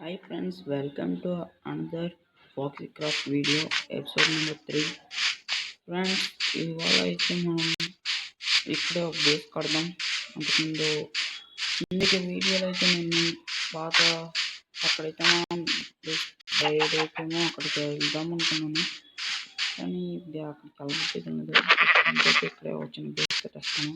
Hi friends, welcome to another Foxy Craft video, episode number 3. Friends ఇవాళ అయితే మనం ఇప్పుడే ఒక బేస్ కడదాం. అంతకుముందు వీడియోలో అయితే నేను బాగా అక్కడైతే మనం బయట అయితేమో అక్కడికి వెళ్దాం అనుకున్నాను, కానీ ఇది అక్కడికి వెళ్ళలేదు. ఇక్కడే వచ్చిన బేస్ కట్టేస్తాను.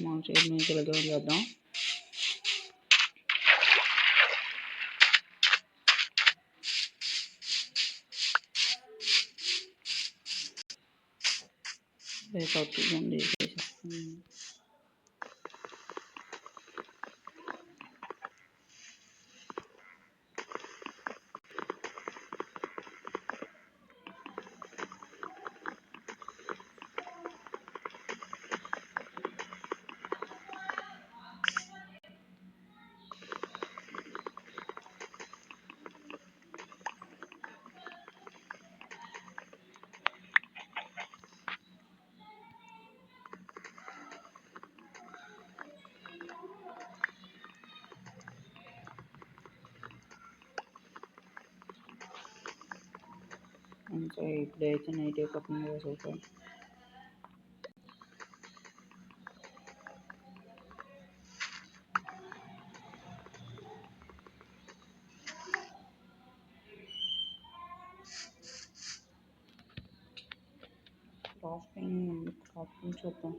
మనం సైడ్ నుంచి ఇలా చేద్దాం. అవుతుందండి. ఇంకా ఇప్పుడైతే నైట్ అయిపోతుంది కదా, సూపర్. క్రాఫ్టింగ్ చూద్దాం.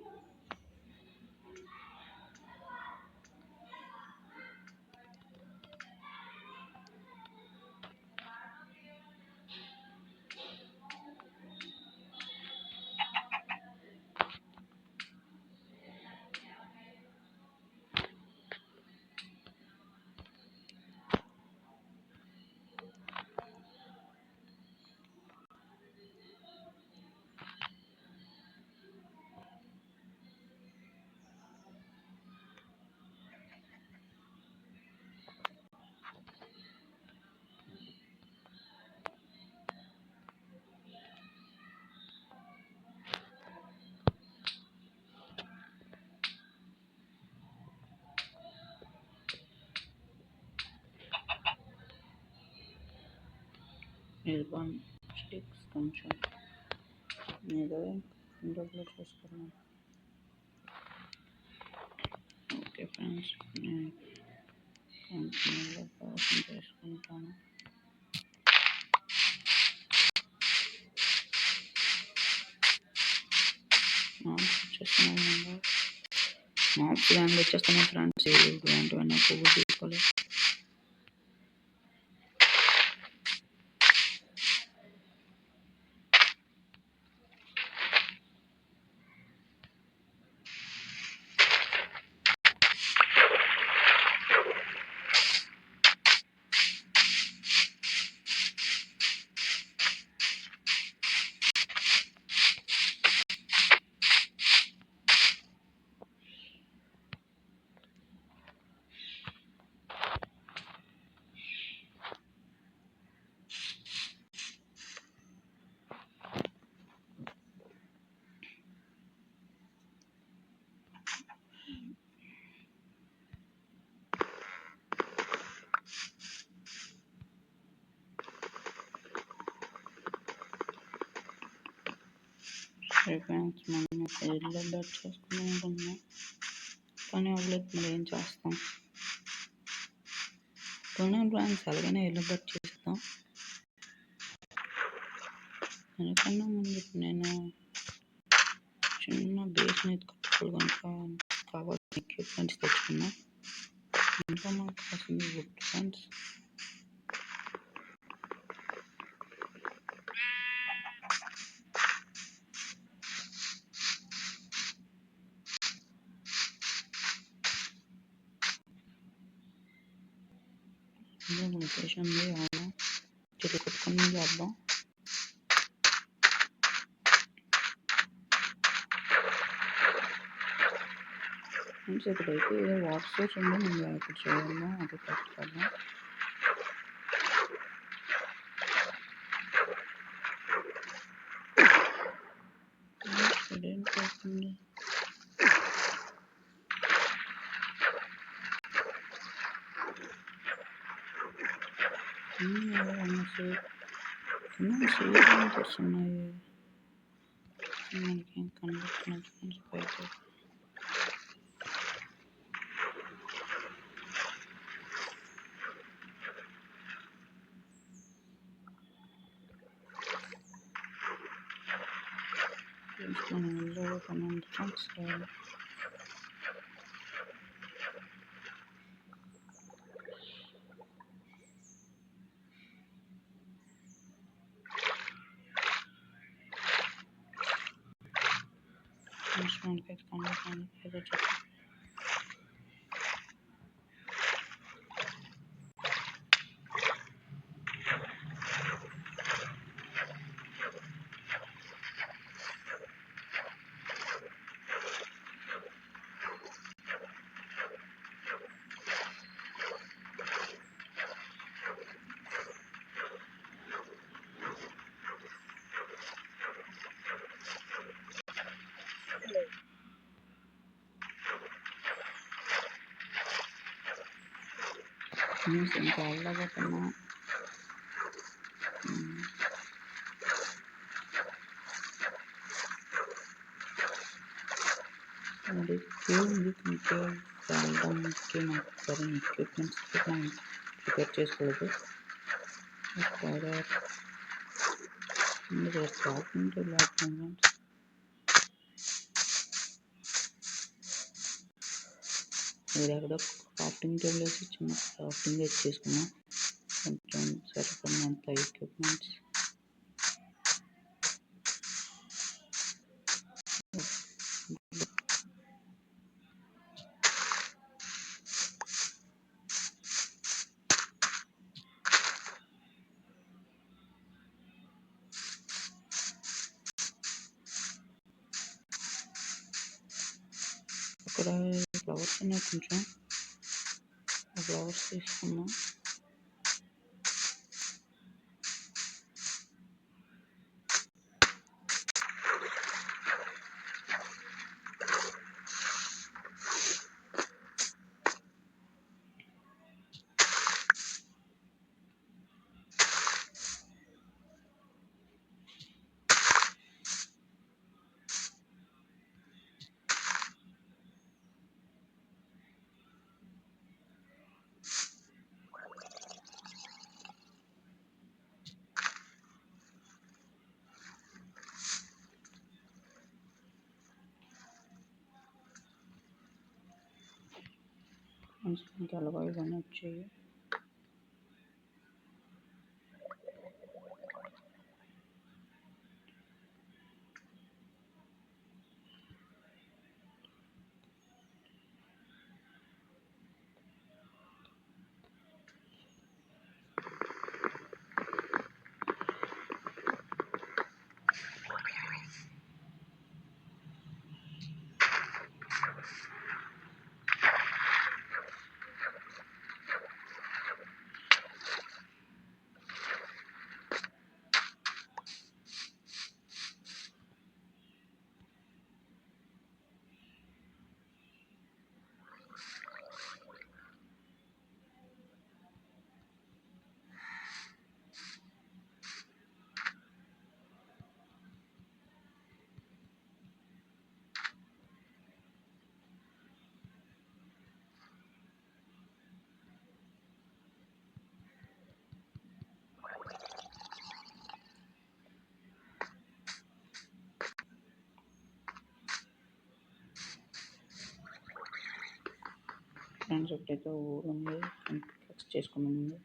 ఎల్బాన్ స్టిక్స్ కొంచెం మీద డబ్బులు చూసుకున్నాను. ఓకే ఫ్రెండ్స్, నేను కంటిన్యూగా కోసం చేసుకుంటాను. వచ్చేస్తున్నాను ఫ్రెండ్స్. ఇలాంటివన్నీ పువ్వు తీసుకోలేదు. ఫ్రెండ్స్, మనం ఇల్లు బెట్ చేసుకుందాం అనుకుంటున్నాం, కానీ అవ్వలేదు. మరి ఏం చేస్తాం? కొన్ని ఫ్రెండ్స్ ఎలాగైనా ఇల్లు బెట్ చేస్తాం. దానికన్నా ముందు నేను చిన్న బేస్ని అయితే కట్టుకోవాలి కనుక కావాల్సిన ఎక్విప్మెంట్స్ తెచ్చుకున్నా. ఇంకా మనకు కావాల్సింది వుడ్ ఫ్రెండ్స్. లొకేషన్ ఉంది, అవునా చెట్టు కొట్టుకుని చేద్దాం. ఫ్రెండ్స్ ఇక్కడైతే ఏదో వాటర్ సోర్స్ ఉంది, నేను ఇక్కడ చేయాలా అది కట్టుకోవాలా. ఇక్కడేం పోతుంది, వస్తున్నాయి మనకి ఏం కనిపిస్తున్నది ఫ్రెండ్స్ బయట. మనం ఇల్లు పని ఉంది ఫ్రెండ్స్. మనకైతే కనిపిస్తుంది ఏదో చెట్టు. ఇంకా వెళ్ళబోతున్నా. అది ఉంది వెళ్ళడానికి నాకు సరైన ఎక్విప్మెంట్స్ మనం ప్రిపేర్ చేసుకోలేదు. క్రాఫ్టింగ్ టేబుల్ ఆడుతున్నాం. మీరు ఎక్కడో క్రాఫ్టింగ్ టేబుల్ వేసి చిన్న క్రాఫ్టింగ్ వేసి చేసుకున్నాం. కొంచెం సరిపడినంత ఎక్విప్మెంట్స్. ఇక్కడ ఫ్లవర్స్ ఉన్నాయి, కొంచెం ఫ్లవర్స్ తీసుకున్నాం. ఇంకా అలాగా ఇవన్నీ వచ్చాయి. ఫ్రెండ్స్ ఒకటైతే ఊరు ఉంది ఫిక్స్ చేసుకున్నాం ముందు.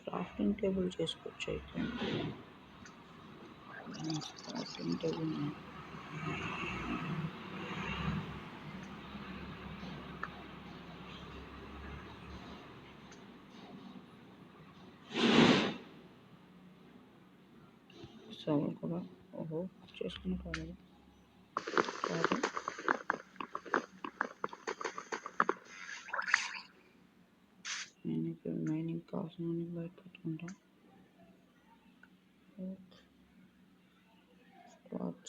క్రాఫ్టింగ్ టేబుల్ చేసుకోవచ్చు అయితే. క్రాఫ్టింగ్ టేబుల్ సవాల్ కూడా చేసుకున్న కాదు. నేను ఇప్పుడు మైనింగ్ కావాల్సిన బయట పెట్టుకుంటాం.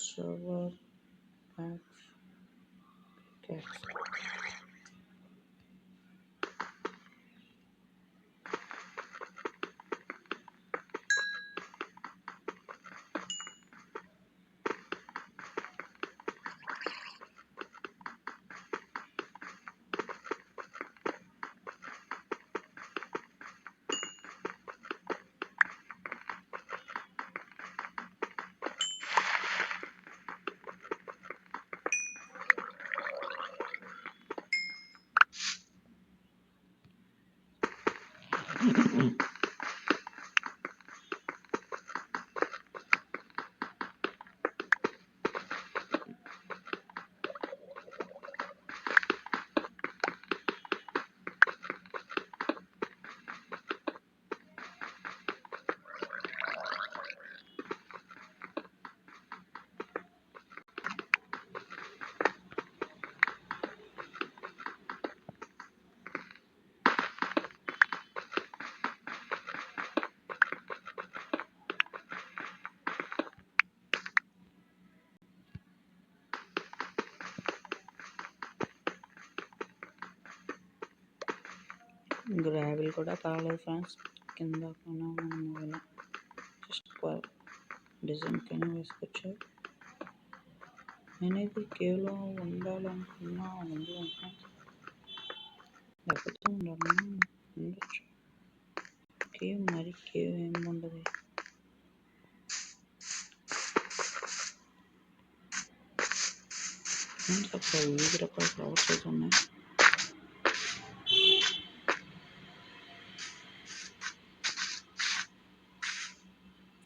సర్వర్ క్యాక్స్ గ్రావెల్ కూడా కాలేదు ఫ్రెండ్స్. కింద మనం జస్ట్ డిజైన్ కైనా వేసుకోవచ్చు. నేనైతే కేవ్లో ఉండాలనుకున్నా లేకపోతే ఉండాలన్నా ఉండొచ్చు. కేవ్ మరి కేవ్ ఏమి ఉండదు. ఫ్రెండ్స్ అక్కడ వివిధ రకాల ఫ్లవర్స్ అయితే ఉన్నాయి.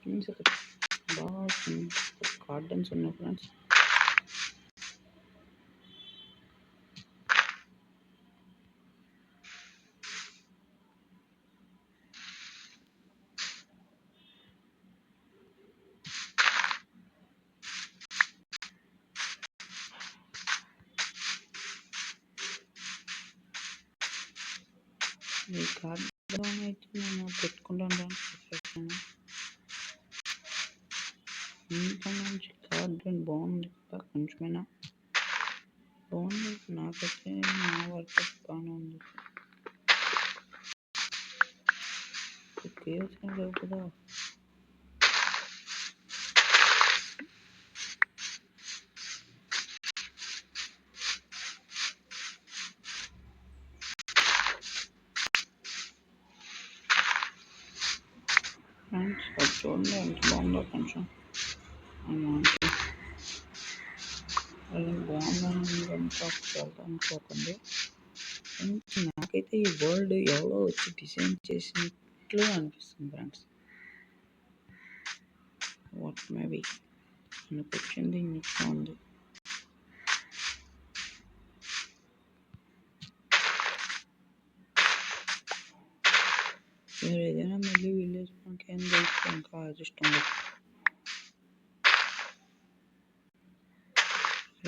ఫ్రెండ్స్ ఇక్కడ బాగా గార్డెన్స్ ఉన్నాయి ఫ్రెండ్స్. ఈ గార్డెన్ అయితే నేను పెట్టుకుంటాను. ఇంత మంచి గార్డెన్ బాగుంది కదా, కొంచెమైనా బాగుంది. నాకైతే నా వర్క్ బాగానే ఉంది. కేవ్స్ ఏం లేవు కదా. ఫ్రెండ్స్ అది చూడండి ఎంత బాగుందో. కొంచెం అది బాగుందని అనుకోకండి. నాకైతే ఈ వరల్డ్ ఎవరో వచ్చి డిజైన్ చేసినట్లు అనిపిస్తుంది ఫ్రెండ్స్. వాట్ మేబీ నాకు వచ్చింది ఇంకా ఉంది. మీరు ఏదైనా మళ్ళీ విలేజ్ మనకి ఏం తెలుసు ఇంకా అడ్జస్ట్ ఉంది.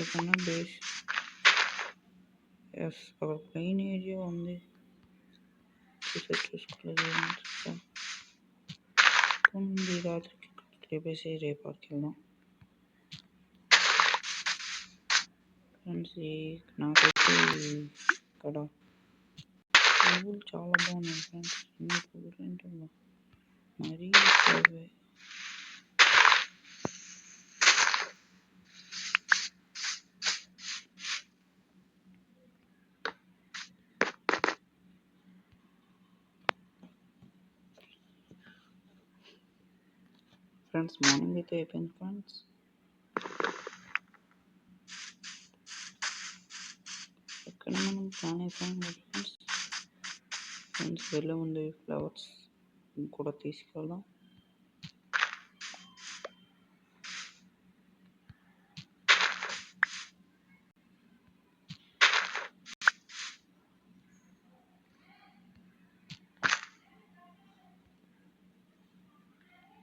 ఎక్కడైనా బేస్ అక్కడ ప్లెయిన్ ఏరియా ఉంది. చూసుకోలేదు. రాత్రికి రేపేసి రేపు అక్కడికి వెళ్దాం ఫ్రెండ్స్. నాకైతే ఇక్కడ పువ్వులు చాలా బాగున్నాయి ఫ్రెండ్స్. ఇన్ని పువ్వులు ఏంటో మరీ ఎక్కువే. ఫ్రెండ్స్ మార్నింగ్ అయితే అయిపోయింది ఫ్రెండ్స్. ఎక్కడ మనం ప్లాన్ అయిపోయాం కదా ఫ్రెండ్స్. ఫ్రెండ్స్ వెళ్ళే ముందు ఈ ఫ్లవర్స్ కూడా తీసుకెళ్దాం.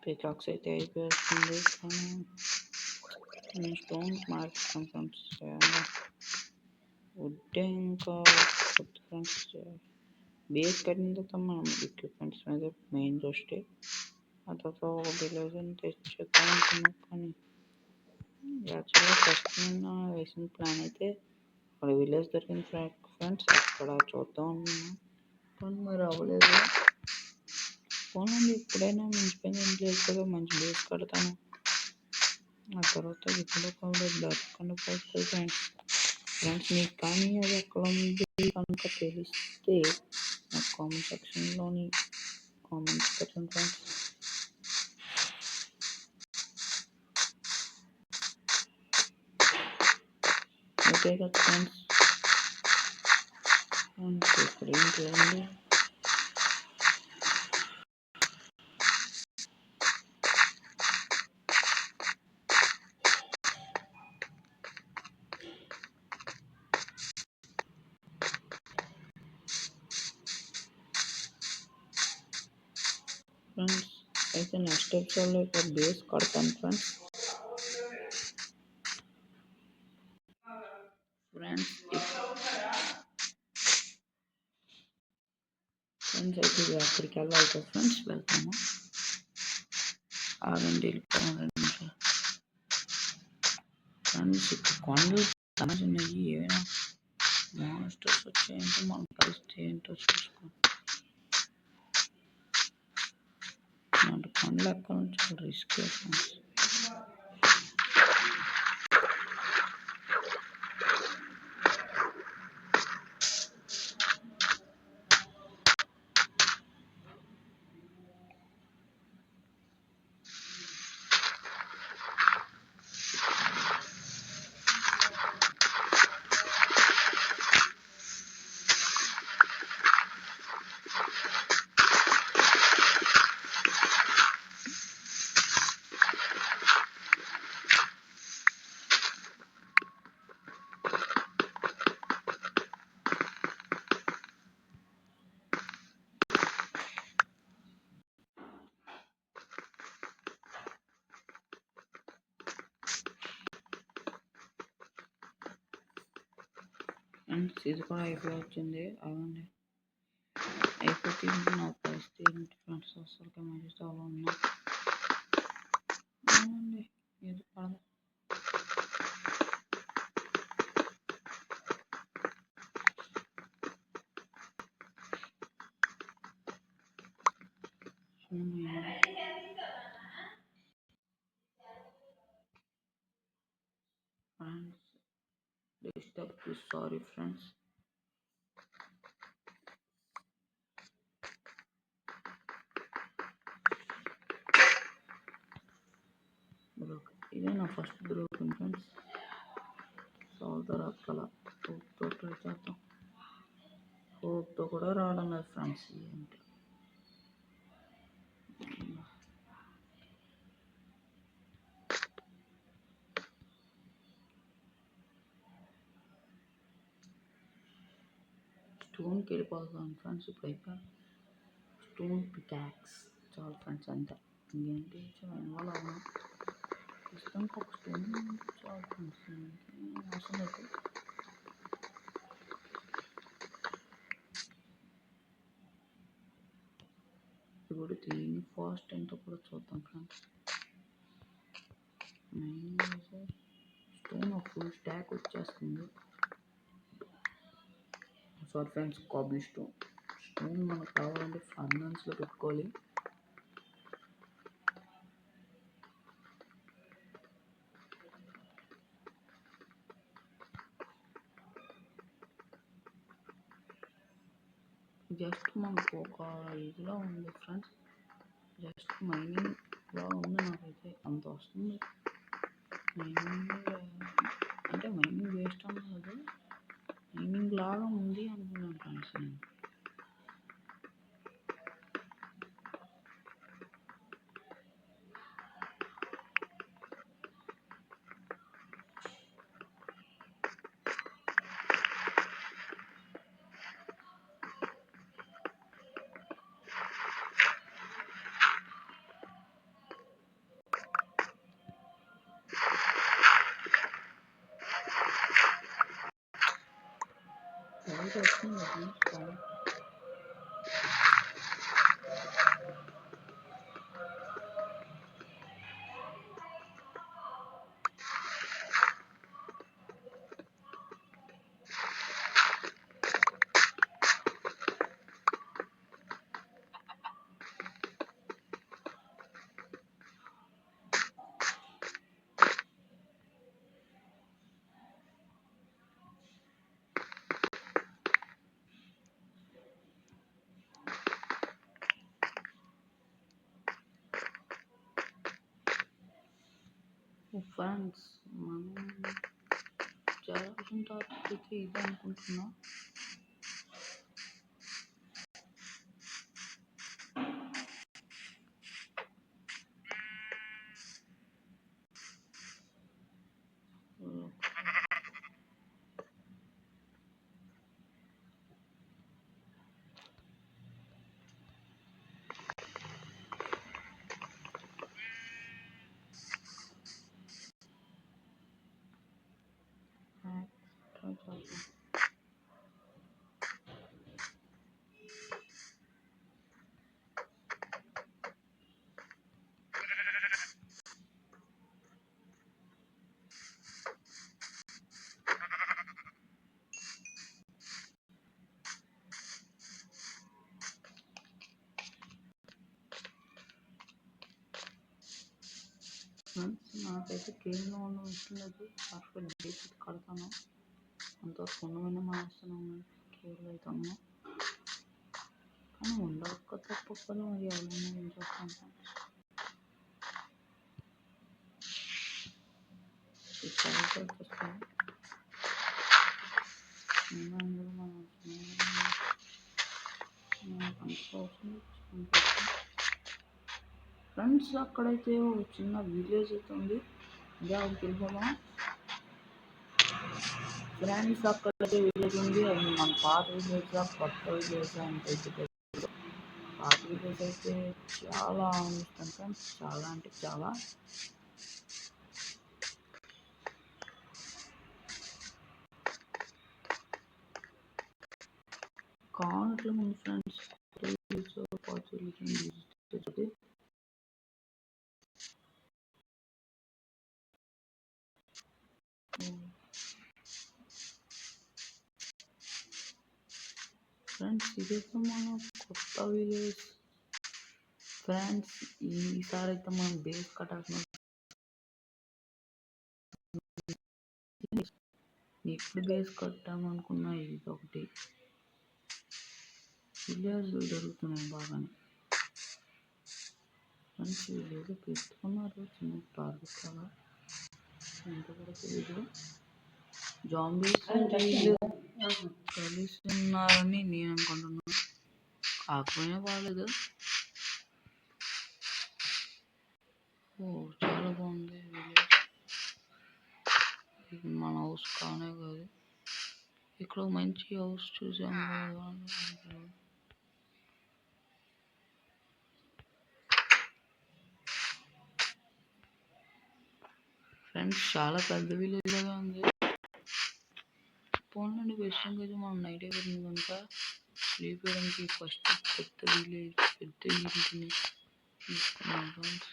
పికాక్స్ అయితే అయిపోతుంది కానీ నేను స్టోన్ మార్చుతాను ఫ్రెండ్స్. వుడ్డే ఇంకా ఫ్రెండ్స్ బేస్ కట్టిన తర్వాత మనం ఎక్విప్మెంట్స్ మీద మెయిన్ చూస్తే ఆ తర్వాత ఒక విలేజ్ తెచ్చేద్దాం అనుకున్నాం. కానీ యాక్చువల్గా ఫస్ట్ నేను వేసిన ప్లాన్ అయితే అక్కడ విలేజ్ దొరికింది ఫ్రెండ్స్. అక్కడ చూద్దాం అనుకున్నాం కానీ మరి అవ్వలేదు. పోనండి ఇప్పుడైనా ఇండిపెండెంట్ ప్లేస్ కదా మంచి బేస్ కడతాను. ఆ తర్వాత ఇప్పుడు కూడా దొరకకుండా పోతుంది ఫ్రెండ్స్. మీకు కానీ అది ఎక్కడ ఉంది కనుక తెలిస్తే నాకు కామెంట్ సెక్షన్లోని కామెంట్స్ పెట్టండి ఫ్రెండ్స్. ఓకే కదా ఫ్రెండ్స్. ఇక్కడ ఏంటి అండి ఫ్రెండ్స్. అయితే నెక్స్ట్ ఎపిసోడ్లో ఇక్కడ బేస్ కడతాను ఫ్రెండ్స్. ఫ్రెండ్స్ అయితే అక్కడికి వెళ్ళాలి కదా ఫ్రెండ్స్. వెళ్తాము. ఆగండి వెళ్ళిపోవాలి ఫ్రెండ్స్. ఇక్కడ కొండలు చాలా చిన్నవి. ఏమైనా మాన్స్టర్స్ వచ్చాయంటే మనం కలిస్తే ఏంటో చూసుకోండి. ఇలాంటి కొండలు ఎక్కడం చాలా రిస్క్ ఫ్రెండ్స్. ఫ్రెండ్స్ ఇది కూడా అయిపోయింది. అవండి అయిపోతే నా పరిస్థితి ఏంటి ఫ్రెండ్స్. అసలుగా మంచి చాలా ఉన్నా అవునండి. ఇది పడదు. Friends disturb sorry friends. ఇదే నా ఫస్ట్ బ్రోకెన్ ఫ్రెండ్స్. తర్వాత కల హోప్తో ట్రై చేద్దాం. హోప్తో కూడా రావడం లేదు ఫ్రెండ్స్. ఏంటి స్టోన్కి వెళ్ళిపోతాను ఫ్రెండ్స్. ఇప్పుడైతే స్టోన్ పికాక్స్ చాలు ఫ్రెండ్స్. అంతే ఇంకేంటి చాలా ఇన్వాల్వ్ అవునా ప్రస్తుతానికి ఒక స్టోన్ చాలు ఫ్రెండ్స్. అవసరం లేదు. ఇప్పుడు దీన్ని ఫాస్ట్ ఎంతో కూడా చూద్దాం ఫ్రెండ్స్. స్టోన్ ఒక ఫుల్ స్టాక్ వచ్చేస్తుంది. Sorry friends. కాబుల్ స్టోన్ మనకు కావాలంటే ఫైనాన్స్లో పెట్టుకోవాలి. జస్ట్ మనకు ఒక ఇదిలో ఉంది ఫ్రెండ్స్, జస్ట్ మైనింగ్ లా ఉంది. నాకైతే అంత వస్తుంది. మైనింగ్ అంటే మైనింగ్ వేస్ట్ అన్నది మైనింగ్ లాగా ఉంది అనుకున్నాను ఫ్రెండ్స్ నేను. వస్తుంది ఫ్రెండ్స్. మనం చాలా రోజుల తర్వాత అయితే ఇది అనుకుంటున్నా. నాకైతే కేజీలో ఉన్న వస్తున్నది పర్ఫెక్ట్ బేసిక్ కడతాను. అంతవరకు ఉండమైన మానేస్తున్నాను కేజీలో అయితే ఉన్నా. కానీ ఉండక తప్పకుండా మరి ఎవరైనా ఏం చేస్తాను. ఫ్రెండ్స్, అక్కడైతే ఒక చిన్న విలేజ్ అయితే ఉంది. అదే వెళ్ళిపోదాం ఫ్రెండ్స్. అక్కడైతే విలేజ్ ఉంది. అది మన పాత విలేజ్ కొత్త విలేజ్ అంటే పాత విలేజ్ అయితే చాలా ఇష్టం ఫ్రెండ్స్. చాలా అంటే చాలా. కానట్లు ఉంది ఫ్రెండ్స్. ఫ్రెండ్స్, ఇదైతే మన కొత్త విలేజ్ ఫ్రెండ్స్. ఈసారి అయితే మనం బేస్ కట్టాల్సిన ఎప్పుడు బేస్ కట్టామనుకున్నా ఇది ఒకటి విలేజ్ జరుగుతున్నాయి బాగానే ఫ్రెండ్స్. వీళ్ళు పెట్టుకున్నారు చిన్న టార్గెట్ లాగా, ఎంత కూడా తెలీదు. జాంబీస్ కలిస్తున్నారని నేను అనుకుంటున్నాను. కాకపోయినా బాగాలేదు. చాలా బాగుంది విలేజ్. ఇది మన హౌస్ కానే కాదు. ఇక్కడ మంచి హౌస్ చూసాము. ఫ్రెండ్స్, చాలా పెద్ద విలేజ్ లాగా ఉంది. పోన్లండి, వెస్ట్రన్ అయితే మనం నైట్ అయిపోతుంది కనుక స్లీప్ వేయడానికి ఫస్ట్ పెద్ద విలేజ్ పెద్ద ఇంటిని తీసుకున్నాం ఫ్రెండ్స్.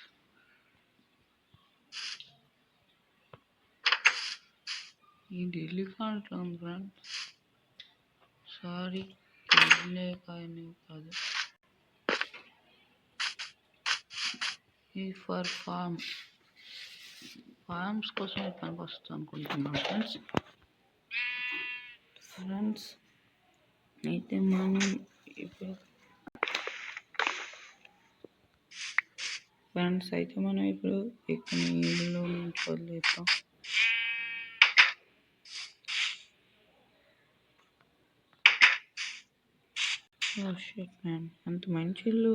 ఈ ఢిల్లీ కానట్లా ఉంది ఫ్రెండ్స్. సారీ. లేకనే కాదు, ఈ ఫర్ ఫార్మ్స్ కోసం పనికి వస్తుంది అనుకుంటున్నాను ఫ్రెండ్స్. అయితే మనం ఇప్పుడు ఇక్కడ నీళ్ళలో నుంచి వదిలేస్తాం. షిట్ మ్యాన్, అంత మంచి ఇల్లు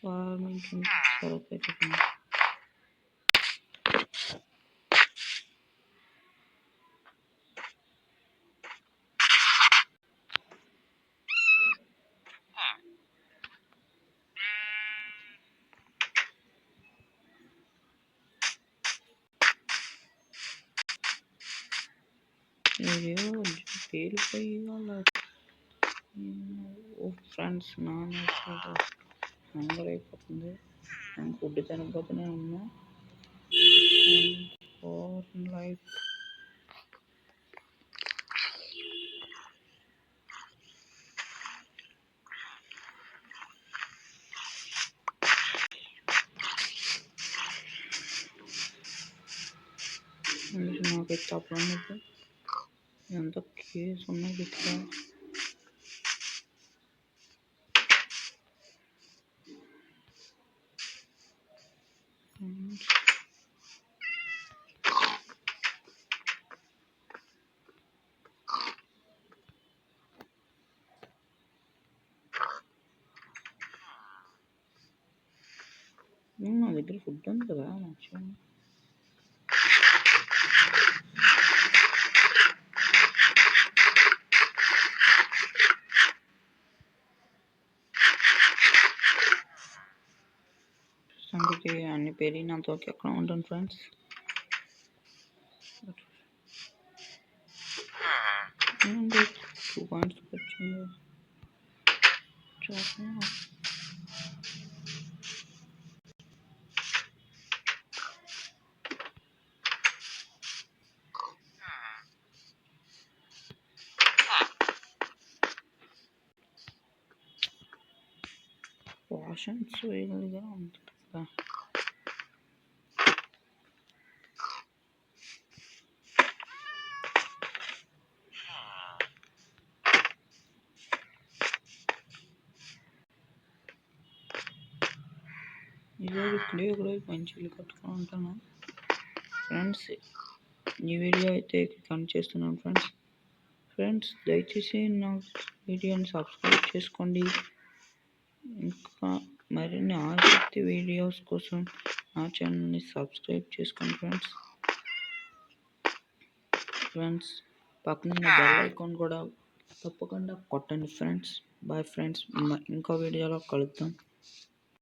ఫార్మింగ్ సరక్ అయితే ఏదో పేలిపోయి వాళ్ళ ఫ్రెండ్స్ నాన్న హంగర్ అయిపోతుంది. నేను ఫుడ్ తినకపోతూనే ఉన్నా. లైఫ్ నాకైతే తప్పలేదు. ఎంత కేసు ఉన్నది ఇక్కడ. నా దగ్గర ఫుడ్ ఉంది కదా మర్చిపోయాను. సంగతి అన్ని పెరిగినంత వరకు ఎక్కడ ఉంటాను ఫ్రెండ్స్. 2 పాయింట్స్ వచ్చింది. పోషన్స్ వేయగలిగా ఉంటుంది. ఈరోజు ఇక్కడే ఒకరోజు మంచి ఇల్లు కట్టుకొని ఉంటాను ఫ్రెండ్స్. ఈ వీడియో అయితే కంటిన్యూ చేస్తున్నాను ఫ్రెండ్స్. దయచేసి నా వీడియోని సబ్స్క్రైబ్ చేసుకోండి. ఇంకా మరిన్ని ఆసక్తి వీడియోస్ కోసం నా ఛానల్ని సబ్స్క్రైబ్ చేసుకోండి ఫ్రెండ్స్. పక్కన బెల్ ఐకాన్ కూడా తప్పకుండా కొట్టండి ఫ్రెండ్స్. బాయ్ ఫ్రెండ్స్, ఇంకో వీడియోలో కలుద్దాం.